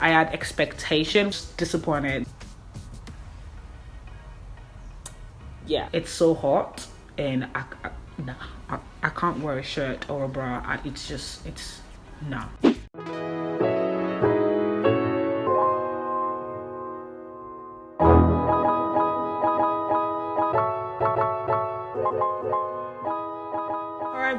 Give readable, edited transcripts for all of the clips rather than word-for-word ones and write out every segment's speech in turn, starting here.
I had expectations. Disappointed. Yeah, it's so hot, and I can't wear a shirt or a bra. It's no.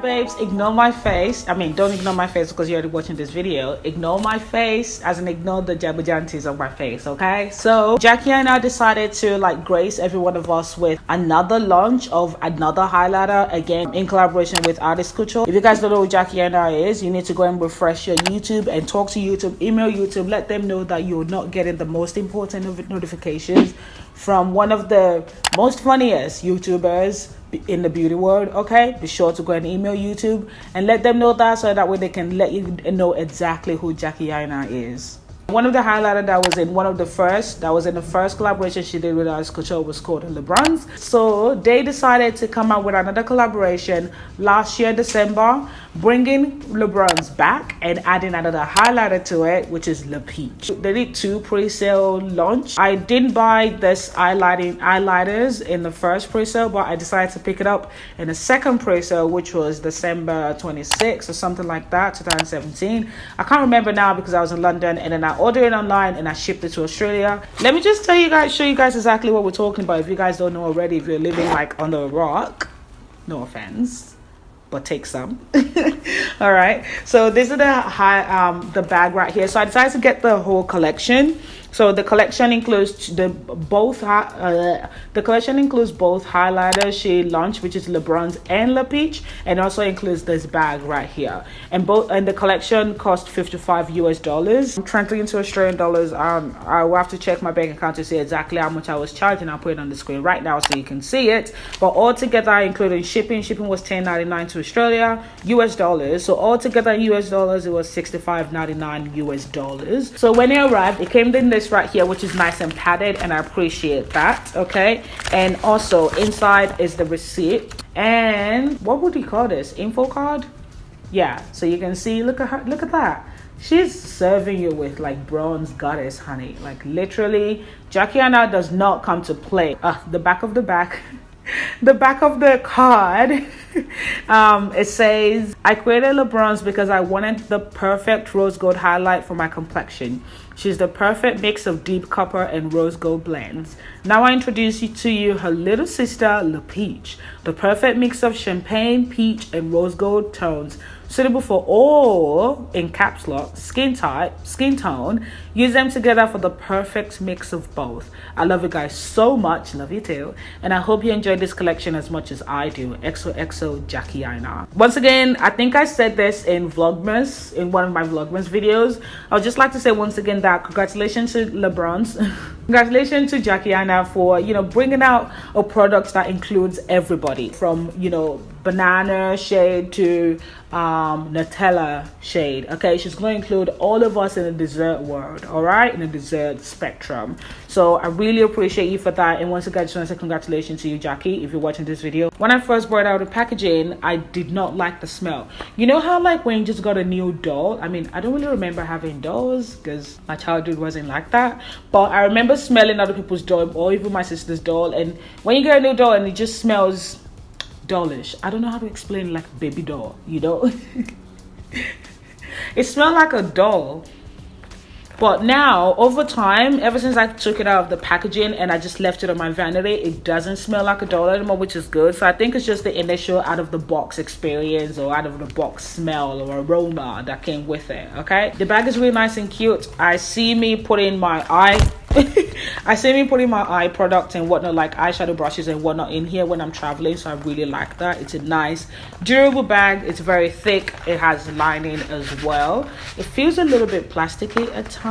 Babes, ignore my face. I mean, don't ignore my face because you're already watching this video. Ignore my face as in ignore the jabajantis of my face, okay? So Jackie and I decided to like grace every one of us with another launch of another highlighter, again in collaboration with artist Couture. If you guys don't know who Jackie and I is, you need to go and refresh your YouTube and talk to YouTube, email YouTube, let them know that you're not getting the most important notifications from one of the most funniest YouTubers in the beauty world. Okay, be sure to go and email YouTube and let them know that, so that way they can let you know exactly who Jackie Aina is. One of the highlighter that was in the first collaboration she did with artist Couture was called LeBron's. So they decided to come out with another collaboration last year December, bringing LeBron's back and adding another highlighter to it, which is Le Peach. They did 2 pre-sale launch. I didn't buy this highlighters in the first pre-sale, but I decided to pick it up in the second pre-sale, which was December 26th or something like that, 2017. I can't remember now because I was in London, and then I ordered it online and I shipped it to Australia. Let me just show you guys exactly what we're talking about. If you guys don't know already, if you're living like under a rock, no offense, but take some. All right, so this is the bag right here. So I decided to get the whole collection. So the collection includes both highlighters she launched, which is LeBron's and Le Peach, and also includes this bag right here. And the collection cost $55 US. Translating into Australian dollars, I will have to check my bank account to see exactly how much I was charging. I'll put it on the screen right now so you can see it. But altogether, including shipping was $10.99 to Australia, US dollars. So altogether in US dollars, it was $65.99 US dollars. So when it arrived, it came in this right here, which is nice and padded, and I appreciate that. Okay, and also inside is the receipt, and what would you call this, info card? Yeah, so you can see, look at that, she's serving you with like bronze goddess honey, like literally. Jackie Aina does not come to play. The back of the card, it says, I created LeBron's because I wanted the perfect rose gold highlight for my complexion. She's the perfect mix of deep copper and rose gold blends. Now I introduce you to her little sister, Le Peach, the perfect mix of champagne, peach, and rose gold tones, suitable for all, in caps lock, skin type, skin tone. Use them together for the perfect mix of both. I love you guys so much, love you too, and I hope you enjoyed this collection as much as I do. XOXO Jackie Aina. Once again, I think I said this in Vlogmas, in one of my Vlogmas videos. I would just like to say once again that congratulations to LeBron's. Congratulations to Jackie Aina for, bringing out a product that includes everybody from, banana shade to Nutella shade. Okay, she's going to include all of us in the dessert world, all right, in the dessert spectrum. So I really appreciate you for that. And once again, I just want to say congratulations to you, Jackie, if you're watching this video. When I first brought out the packaging, I did not like the smell. You know how like when you just got a new doll, I mean, I don't really remember having dolls because my childhood wasn't like that, but I remember smelling other people's doll or even my sister's doll, and when you get a new doll and it just smells dollish. I don't know how to explain, like baby doll, it smelled like a doll. But now over time, ever since I took it out of the packaging and I just left it on my vanity, it doesn't smell like a doll anymore, which is good. So I think it's just the initial out of the box experience or out of the box smell or aroma that came with it. Okay, the bag is really nice and cute. I see me putting my eye product and whatnot, like eyeshadow brushes and whatnot in here when I'm traveling, so I really like that. It's a nice durable bag. It's very thick. It has lining as well. It feels a little bit plasticky at times.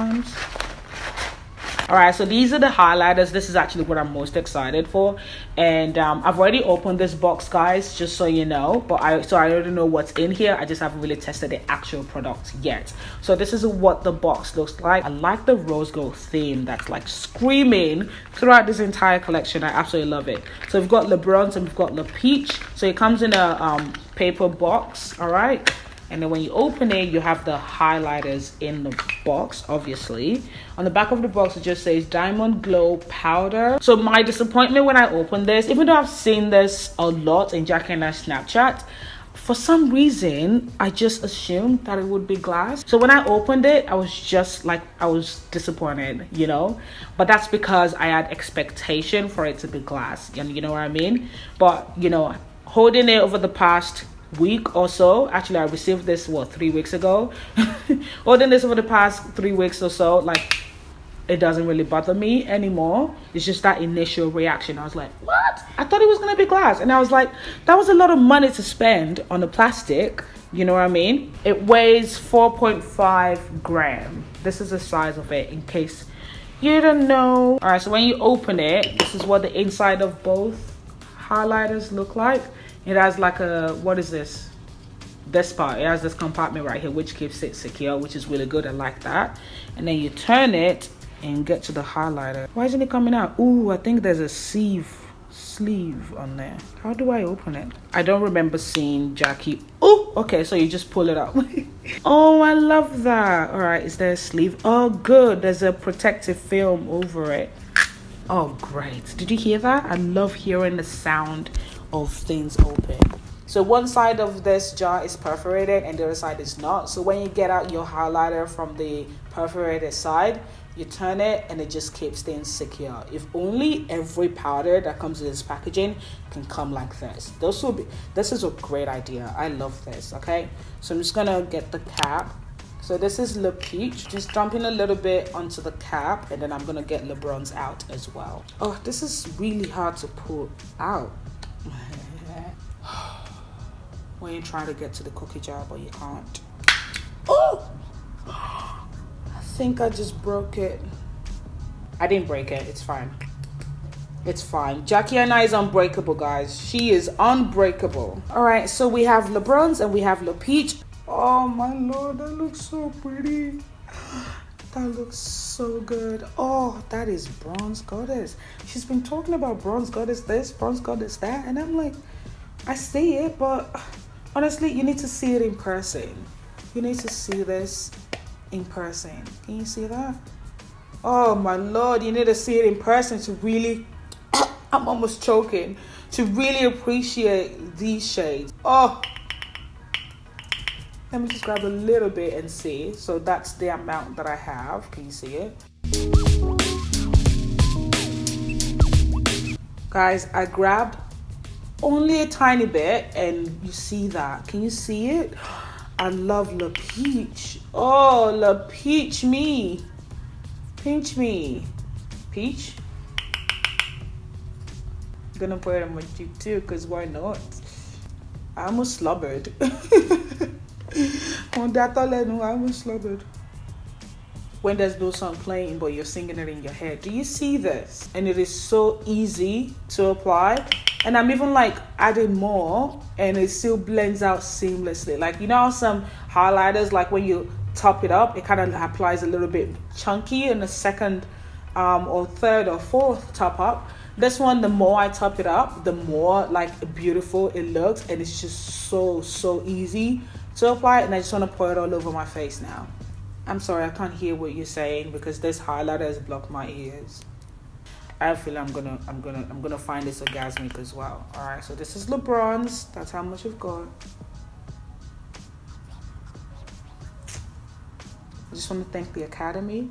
All right, so these are the highlighters. This is actually what I'm most excited for, and I've already opened this box, guys, just so you know. But I already know what's in here. I just haven't really tested the actual product yet. So this is what the box looks like. I like the rose gold theme that's like screaming throughout this entire collection. I absolutely love it. So we've got LeBron's and we've got Le Peach. So it comes in a paper box. All right, And then when you open it, you have the highlighters in the box, obviously. On the back of the box, it just says Diamond Glow Powder. So my disappointment when I opened this, even though I've seen this a lot in Jackie and I Snapchat, for some reason, I just assumed that it would be glass. So when I opened it, I was just like, I was disappointed, you know? But that's because I had expectation for it to be glass, you know what I mean? But, you know, holding it over the past week or so, actually I received this 3 weeks ago. Holding this over the past 3 weeks or so, like, it doesn't really bother me anymore. It's just that initial reaction. I was like, what? I thought it was gonna be glass. And I was like, that was a lot of money to spend on the plastic, you know what I mean? It weighs 4.5 grams. This is the size of it, in case you don't know. All right, so when you open it, this is what the inside of both highlighters look like. It has like a, what is this? This part, it has this compartment right here, which keeps it secure, which is really good. I like that. And then you turn it and get to the highlighter. Why isn't it coming out? Ooh, I think there's a sleeve on there. How do I open it? I don't remember seeing Jackie. Oh, okay, so you just pull it up. Oh, I love that. All right, is there a sleeve? Oh, good. There's a protective film over it. Oh, great. Did you hear that? I love hearing the sound of things open. So one side of this jar is perforated and the other side is not. So when you get out your highlighter from the perforated side, you turn it and it just keeps things secure. If only every powder that comes in this packaging can come like this. This is a great idea. I love this, okay? So I'm just gonna get the cap. So this is Le Peach. Just dumping a little bit onto the cap, and then I'm gonna get Le Bronze out as well. Oh, this is really hard to pull out. When you try to get to the cookie jar, but you can't. Oh! I think I just broke it. I didn't break it, it's fine. It's fine. Jackie and I is unbreakable, guys. She is unbreakable. All right, so we have Le Bronze and we have Le Peach. Oh my Lord, that looks so pretty. That looks so good. Oh, that is Bronze Goddess. She's been talking about Bronze Goddess this, Bronze Goddess that, and I'm like, I see it, but honestly, you need to see it in person. You need to see this in person. Can you see that? Oh my Lord, you need to see it in person to really, I'm almost choking, to really appreciate these shades. Oh, let me just grab a little bit and see. So that's the amount that I have. Can you see it? Guys, I grabbed only a tiny bit and you see that. Can you see it? I love Le Peach. Oh, Le Peach me. Pinch me. Peach? I'm gonna put it on my cheek too, because why not? I almost slobbered. On that I almost slobbered. When there's no song playing, but you're singing it in your head. Do you see this? And it is so easy to apply. And I'm even like adding more and it still blends out seamlessly. Like, you know how some highlighters, like when you top it up, it kind of applies a little bit chunky in the second or third or fourth top up. This one, the more I top it up, the more like beautiful it looks. And it's just so easy to apply. And I just want to pour it all over my face now. I'm sorry, I can't hear what you're saying because this highlighter has blocked my ears. I feel I'm gonna find this orgasmic as well. All right, so this is Le Bronze. That's how much we've got. I just want to thank the Academy.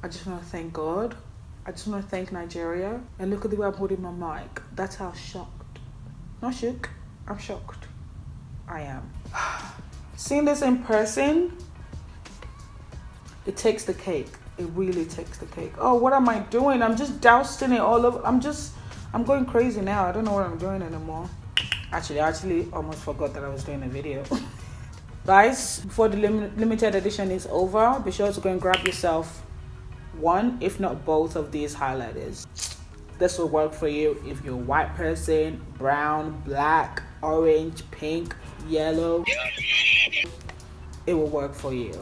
I just want to thank God. I just want to thank Nigeria. And look at the way I'm holding my mic. That's how shocked. Not shook. I'm shocked. I am. Seeing this in person, it takes the cake. It really takes the cake. Oh, what am I doing? I'm just dousing it all over. I'm going crazy now. I don't know what I'm doing anymore. Actually, I almost forgot that I was doing a video. Guys, before the limited edition is over, be sure to go and grab yourself one, if not both of these highlighters. This will work for you if you're a white person, brown, black, orange, pink, yellow. It will work for you.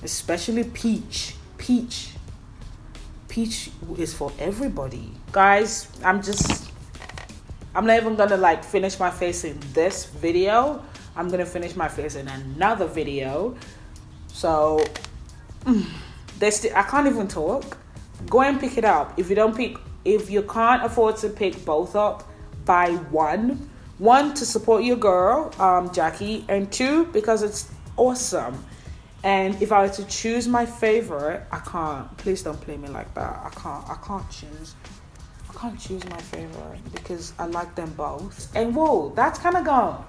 Especially peach. Peach is for everybody. Guys, I'm not even gonna like finish my face in this video. I'm gonna finish my face in another video. So I can't even talk. Go and pick it up. If you can't afford to pick both up, buy one to support your girl, Jackie, and two, because it's awesome. And if I were to choose my favorite, I can't. Please don't play me like that. I can't choose my favorite because I like them both. And whoa, that's kind of gone.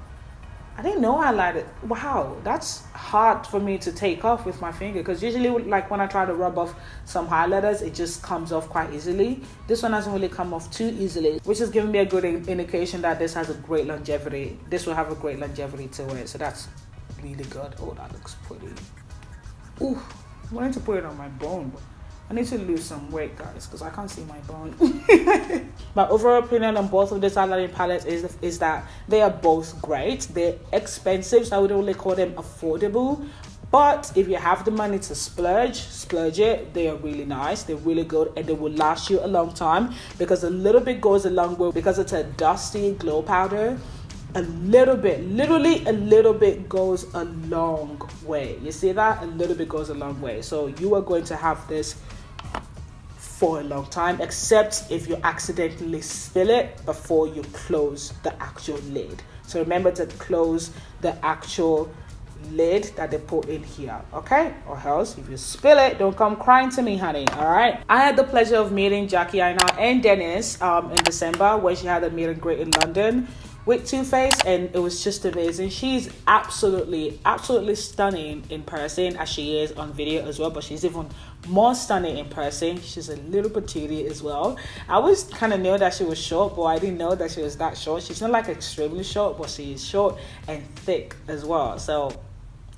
I didn't know I liked it. Wow, that's hard for me to take off with my finger, because usually like when I try to rub off some highlighters, it just comes off quite easily. This one hasn't really come off too easily, which is giving me a good indication that this has a great longevity. This will have a great longevity to it, so that's really good. Oh, that looks pretty. Ooh, I wanted to put it on my bone, but I need to lose some weight, guys, because I can't see my bone. My overall opinion on both of these highlighting palettes is that they are both great. They're expensive, so I would only call them affordable. But if you have the money to splurge it. They are really nice. They're really good, and they will last you a long time, because a little bit goes a long way. Because it's a dusty glow powder, a little bit, literally a little bit goes a long way. You see that? A little bit goes a long way. So you are going to have this for a long time, except if you accidentally spill it before you close the actual lid. So remember to close the actual lid that they put in here, okay? Or else if you spill it, don't come crying to me, honey. All right, I had the pleasure of meeting Jackie, Aina, and Dennis in December, when she had a meet and greet in London with Too Faced, and it was just amazing. She's absolutely stunning in person, as she is on video as well, but she's even more stunning in person. She's a little petite as well. I always kind of knew that she was short, but I didn't know that she was that short. She's not like extremely short, but she is short and thick as well. So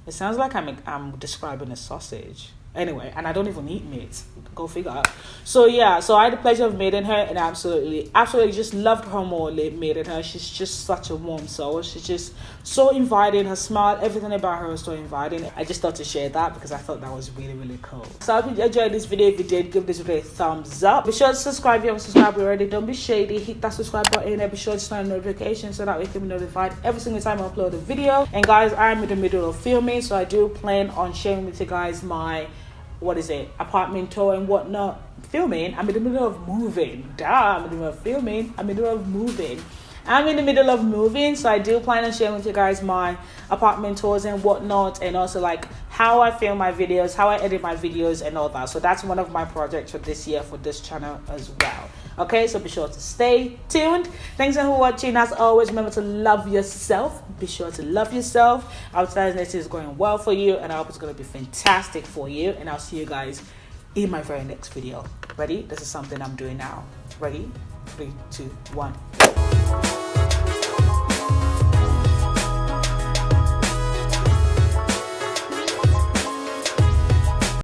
it sounds like I'm describing a sausage. Anyway, and I don't even eat meat. Go figure. So yeah, so I had the pleasure of meeting her, and absolutely just loved her more meeting her. She's just such a warm soul. She's just so inviting. Her smile, everything about her was so inviting. I just thought to share that because I thought that was really cool. So I hope you enjoyed this video. If you did, give this video a thumbs up. Be sure to subscribe if you haven't subscribed already. Don't be shady. Hit that subscribe button and be sure to turn on notifications so that we can be notified every single time I upload a video. And guys, I'm in the middle of filming, so I do plan on sharing with you guys my apartment tour and whatnot. Filming. I'm in the middle of moving. I'm in the middle of filming. I'm in the middle of moving. I'm in the middle of moving, so I do plan on sharing with you guys my apartment tours and whatnot, and also like how I film my videos, how I edit my videos and all that. So that's one of my projects for this year for this channel as well. Okay, so be sure to stay tuned. Thanks for watching. As always, remember to love yourself. Be sure to love yourself. I hope this is going well for you, and I hope it's going to be fantastic for you. And I'll see you guys in my very next video. Ready? This is something I'm doing now. Ready? 3, 2, 1.